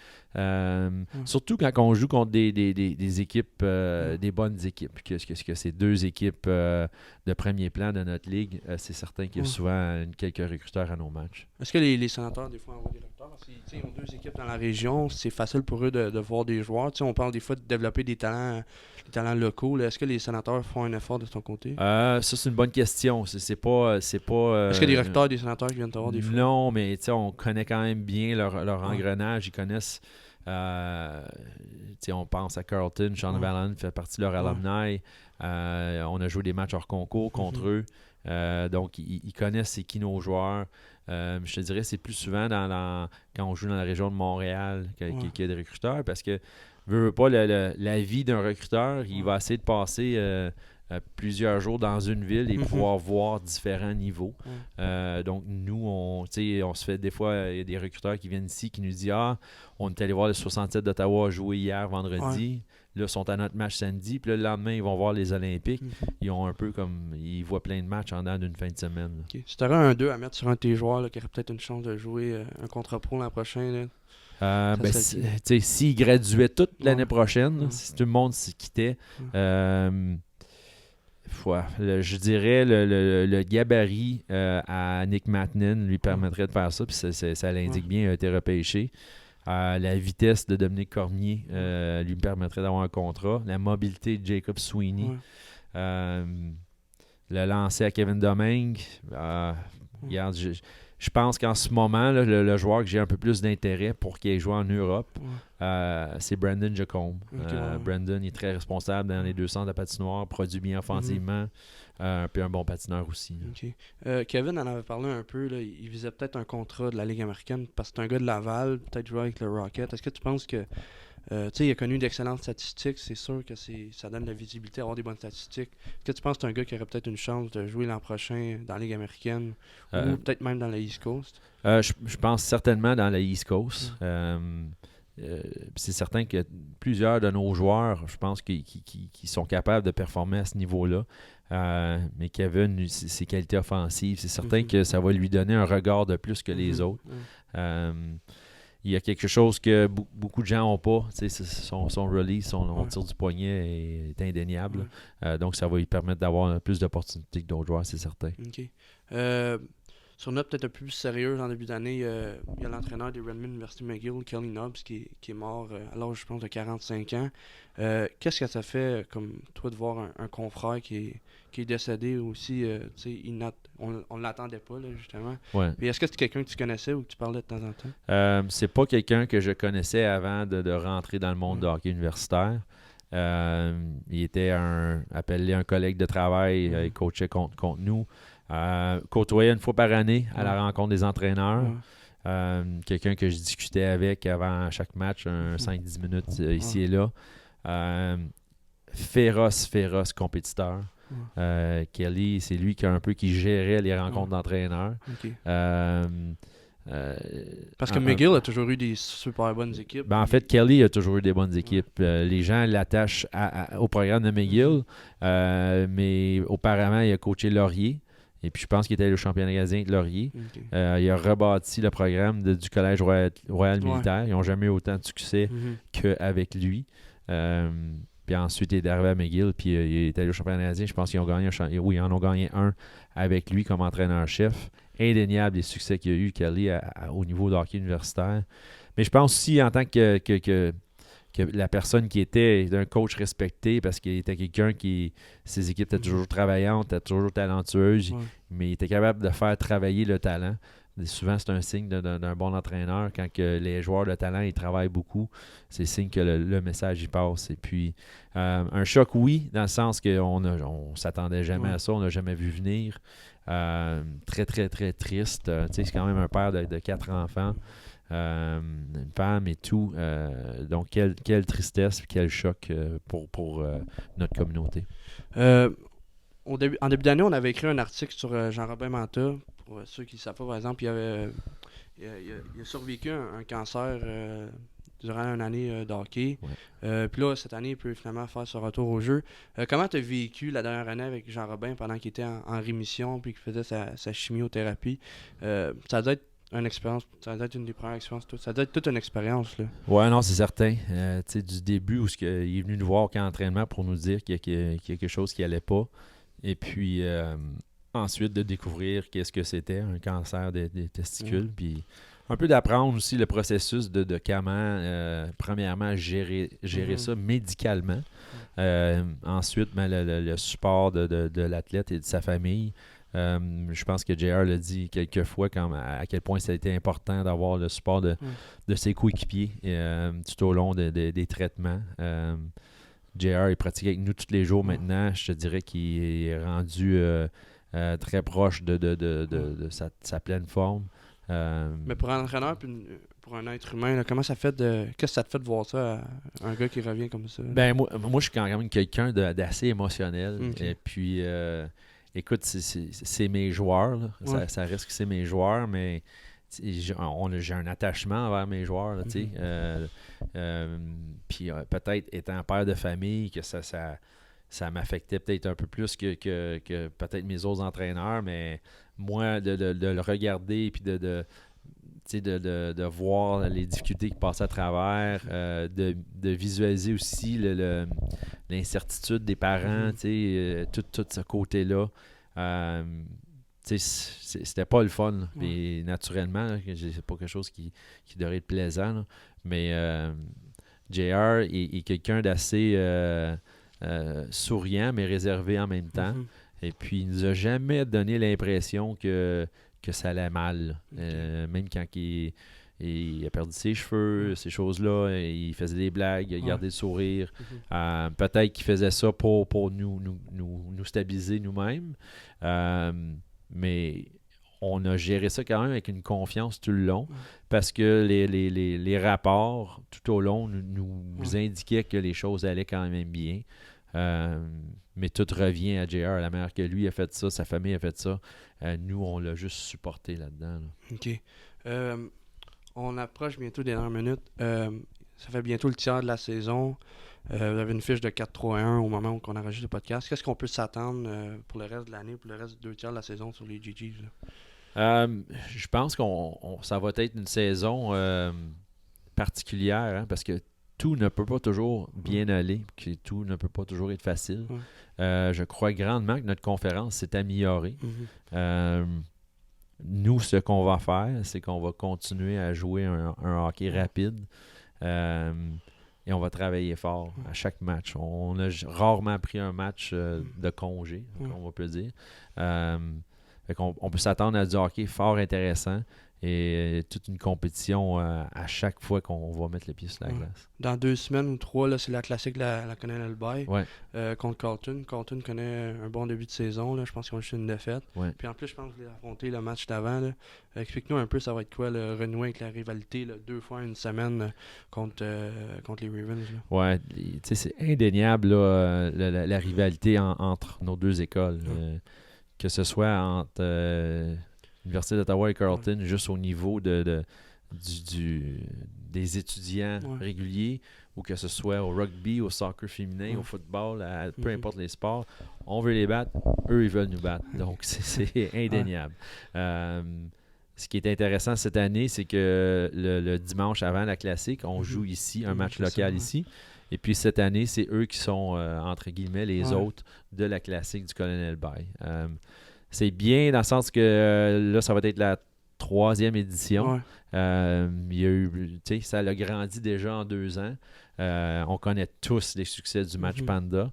Surtout quand on joue contre des équipes, des bonnes équipes. Que c'est 2 équipes de premier plan de notre ligue, c'est certain qu'il y a souvent quelques recruteurs à nos matchs. Est-ce que les sénateurs, des fois, envoient des recruteurs? Parce qu'ils ont 2 équipes dans la région, c'est facile pour eux de voir des joueurs. On parle des fois de développer des talents locaux. Est-ce que les sénateurs font un effort de ton côté? Ça, c'est une bonne question. C'est pas est-ce qu'il y a des recruteurs des sénateurs qui viennent te voir des fois? Non, mais on connaît quand même bien leur engrenage. Ils connaissent... on pense à Carleton, Sean Vallen fait partie de leur alumni. On a joué des matchs hors concours contre eux. Donc, ils connaissent c'est qui nos joueurs. Je te dirais c'est plus souvent quand on joue dans la région de Montréal qu'il y a des recruteurs parce que veux pas la vie d'un recruteur, il va essayer de passer plusieurs jours dans une ville et pouvoir voir différents niveaux. Donc, nous, on se fait des fois, il y a des recruteurs qui viennent ici qui nous disent on est allé voir le 67 d'Ottawa jouer hier, vendredi. Là, ils sont à notre match samedi. Puis là, le lendemain, ils vont voir les Olympiques. Ils ont un peu comme. Ils voient plein de matchs en dedans d'une fin de semaine. Okay. Si tu aurais un 2 à mettre sur un de tes joueurs là, qui aurait peut-être une chance de jouer un contrat pro l'an prochain, s'ils graduaient toute l'année prochaine, si tout le monde s'y quittait, je dirais le gabarit à Nick Mattinen lui permettrait de faire ça, puis ça l'indique bien, il a été repêché. La vitesse de Dominique Cormier lui permettrait d'avoir un contrat. La mobilité de Jacob Sweeney. Le lancer à Kevin Domingue. Regarde, je pense qu'en ce moment, là, le joueur que j'ai un peu plus d'intérêt pour qu'il ait joué en Europe, c'est Brandon Jacombe. Brandon est très responsable dans les deux centres de patinoire, produit bien offensivement, puis un bon patineur aussi. Okay. Kevin en avait parlé un peu, là, il visait peut-être un contrat de la Ligue américaine parce que c'est un gars de Laval, peut-être jouer avec le Rocket. Est-ce que tu penses que il a connu d'excellentes statistiques, c'est sûr que ça donne de la visibilité, avoir des bonnes statistiques. Est-ce que tu penses que c'est un gars qui aurait peut-être une chance de jouer l'an prochain dans la Ligue américaine ou peut-être même dans la East Coast? Je pense certainement dans la East Coast. C'est certain que plusieurs de nos joueurs, je pense, qui sont capables de performer à ce niveau-là. Mais Kevin, ses qualités offensives, c'est certain que ça va lui donner un regard de plus que les autres. Il y a quelque chose que beaucoup de gens n'ont pas. Son release, son tir du poignet est indéniable. Donc, ça va lui permettre d'avoir plus d'opportunités que d'autres joueurs, c'est certain. OK. Sur une note peut-être un peu plus sérieuse, en début d'année, il y a l'entraîneur des Redmond University McGill, Kelly Nobbs, qui est mort à l'âge, je pense, de 45 ans. Qu'est-ce que ça fait, comme toi, de voir un confrère qui est décédé aussi? On ne l'attendait pas, là, justement. Ouais. Et est-ce que c'est quelqu'un que tu connaissais ou que tu parlais de temps en temps? C'est pas quelqu'un que je connaissais avant de rentrer dans le monde de hockey universitaire. Il était appelé un collègue de travail, il coachait contre nous. Côtoyait une fois par année à la rencontre des entraîneurs. Quelqu'un que je discutais avec avant chaque match, 5-10 minutes ici et là. Féroce compétiteur. Kelly, c'est lui qui gérait les rencontres d'entraîneurs. Okay. Parce que McGill a toujours eu des super bonnes équipes. En fait, Kelly a toujours eu des bonnes équipes. Les gens l'attachent au programme de McGill, mais auparavant, il a coaché Laurier. Et puis, je pense qu'il était le championnat canadien de Laurier. Okay. Il a rebâti le programme du Collège Royal Militaire. Ils n'ont jamais eu autant de succès qu'avec lui. Puis ensuite, il est arrivé à McGill, puis il est allé au championnat canadien. Je pense qu'ils ils en ont gagné un avec lui comme entraîneur-chef. Indéniable des succès qu'il y a eu, Kelly, au niveau de hockey universitaire. Mais je pense aussi, en tant que la personne qui était un coach respecté, parce qu'il était quelqu'un ses équipes étaient toujours travaillantes, étaient toujours talentueuses, mais il était capable de faire travailler le talent. Et souvent, c'est un signe d'un bon entraîneur. Quand les joueurs de talent ils travaillent beaucoup, c'est signe que le message y passe. Et puis, un choc, oui, dans le sens qu'on ne s'attendait jamais à ça, on n'a jamais vu venir. Très, très, très triste. C'est quand même un père de 4 enfants. Une femme et tout. Donc, quelle tristesse, quel choc pour notre communauté. En début d'année, on avait écrit un article sur Jean-Robin Manta. Pour ceux qui ne savent pas, par exemple, il a survécu un cancer durant une année de hockey. Puis là, cette année, il peut finalement faire son retour au jeu. Comment tu as vécu la dernière année avec Jean-Robin pendant qu'il était en rémission puis qu'il faisait sa chimiothérapie? Ça doit être une expérience, ça doit être une des premières expériences, ça doit être toute une expérience, là. Ouais, non, c'est certain. Du début où il est venu nous voir au camp d'entraînement pour nous dire qu'il y a quelque chose qui n'allait pas. Et puis ensuite de découvrir qu'est-ce que c'était, un cancer des testicules. Puis un peu d'apprendre aussi le processus de comment, premièrement, gérer ça médicalement. Ensuite, le support de l'athlète et de sa famille. Je pense que JR l'a dit quelques fois à quel point ça a été important d'avoir le support de ses coéquipiers tout au long des traitements. JR est pratiqué avec nous tous les jours maintenant. Je te dirais qu'il est rendu très proche de sa pleine forme. Mais pour un entraîneur puis pour un être humain, là, qu'est-ce que ça te fait de voir ça un gars qui revient comme ça? Ben moi je suis quand même quelqu'un d'assez émotionnel. Et puis écoute, c'est mes joueurs. Là. Ça reste que c'est mes joueurs, mais j'ai un attachement envers mes joueurs. Là, puis peut-être étant père de famille, que ça m'affectait peut-être un peu plus que peut-être mes autres entraîneurs, mais moi, de le regarder et de voir les difficultés qu'il passe à travers, de visualiser aussi l'incertitude des parents, tout ce côté-là. C'était pas le fun. Et naturellement, c'est pas quelque chose qui devrait être plaisant. Là. Mais JR est quelqu'un d'assez souriant, mais réservé en même temps. Et puis, il nous a jamais donné l'impression qu'il que ça allait mal. Même quand il a perdu ses cheveux, ces choses-là, il faisait des blagues, il gardait le sourire. Peut-être qu'il faisait ça pour nous stabiliser nous-mêmes. Mais on a géré ça quand même avec une confiance tout le long parce que les rapports tout au long nous indiquaient que les choses allaient quand même bien. Mais tout revient à JR. La manière que lui a fait ça, sa famille a fait ça. Nous, on l'a juste supporté là-dedans. Là. OK. On approche bientôt des dernières minutes. Ça fait bientôt le tiers de la saison. Vous avez une fiche de 4-3-1 au moment où on enregistre le podcast. Qu'est-ce qu'on peut s'attendre pour le reste de l'année, pour le reste des 2 tiers de la saison sur les GGs? Je pense que ça va être une saison particulière parce que tout ne peut pas toujours bien aller, que tout ne peut pas toujours être facile. Je crois grandement que notre conférence s'est améliorée. Nous, ce qu'on va faire, c'est qu'on va continuer à jouer un hockey rapide et on va travailler fort à chaque match. On a rarement pris un match de congé, on peut dire. On peut s'attendre à du hockey fort intéressant et toute une compétition à chaque fois qu'on va mettre les pieds sur la glace. Dans 2 semaines ou 3, là, c'est la classique la Colonel Bay contre Carlton. Carlton connaît un bon début de saison. Là. Je pense qu'ils ont juste une défaite. Puis en plus, je pense que vous allez affronter le match d'avant. Là. Explique-nous un peu, ça va être quoi le renouer avec la rivalité 2 fois une semaine contre les Ravens. Oui, c'est indéniable là, la rivalité entre nos 2 écoles. Que ce soit entre l'Université d'Ottawa et Carleton, juste au niveau des étudiants réguliers, ou que ce soit au rugby, au soccer féminin, au football, peu importe les sports, on veut les battre, eux, ils veulent nous battre. Donc, c'est indéniable. Ce qui est intéressant cette année, c'est que le dimanche avant la classique, on joue ici, un match local ici. Et puis cette année, c'est eux qui sont, entre guillemets, les autres de la classique du Colonel Bay. C'est bien dans le sens que là, ça va être la 3e édition. Il y a eu, ça a grandi déjà en 2 ans. On connaît tous les succès du match Panda.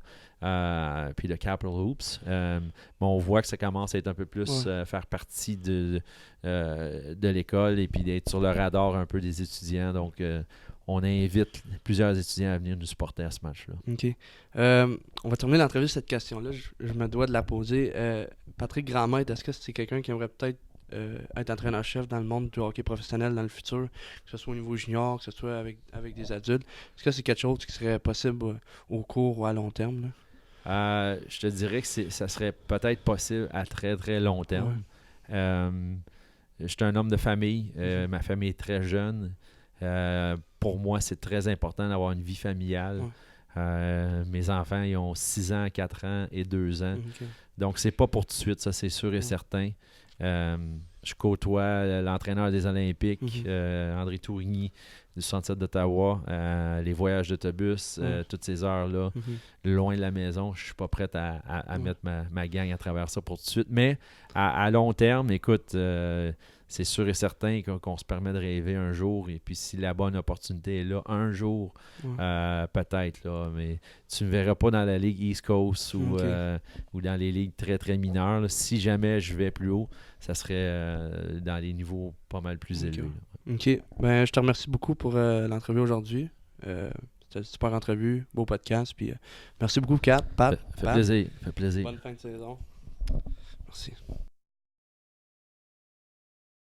Puis le Capital Hoops. Mais on voit que ça commence à être un peu plus faire partie de l'école et puis d'être sur le radar un peu des étudiants. Donc, on invite plusieurs étudiants à venir nous supporter à ce match-là. OK. On va terminer l'entrevue sur cette question-là. Je me dois de la poser. Patrick Grandmaître, est-ce que c'est quelqu'un qui aimerait peut-être être entraîneur-chef dans le monde du hockey professionnel dans le futur, que ce soit au niveau junior, que ce soit avec des adultes? Est-ce que c'est quelque chose qui serait possible au court ou à long terme? Là? Je te dirais que ça serait peut-être possible à très, très long terme. Je suis un homme de famille. Ma famille est très jeune. Pour moi, c'est très important d'avoir une vie familiale. Mes enfants, ils ont 6 ans, 4 ans et 2 ans. Donc, c'est pas pour tout de suite, ça, c'est sûr et certain. Je côtoie l'entraîneur des Olympiques, André Tourigny, du Centre d'Ottawa, les voyages d'autobus, toutes ces heures-là, loin de la maison. Je suis pas prêt à mettre ma gang à travers ça pour tout de suite. Mais à long terme, écoute, c'est sûr et certain qu'on se permet de rêver un jour. Et puis, si la bonne opportunité est là, un jour, peut-être. Là, mais tu ne me verras pas dans la Ligue East Coast ou dans les ligues très, très mineures. Là. Si jamais je vais plus haut, ça serait dans les niveaux pas mal plus élevés. OK. Ben, je te remercie beaucoup pour l'entrevue aujourd'hui. C'était une super entrevue, beau podcast. Puis, merci beaucoup, Kat, Pat. Fait plaisir. Bonne fin de saison. Merci.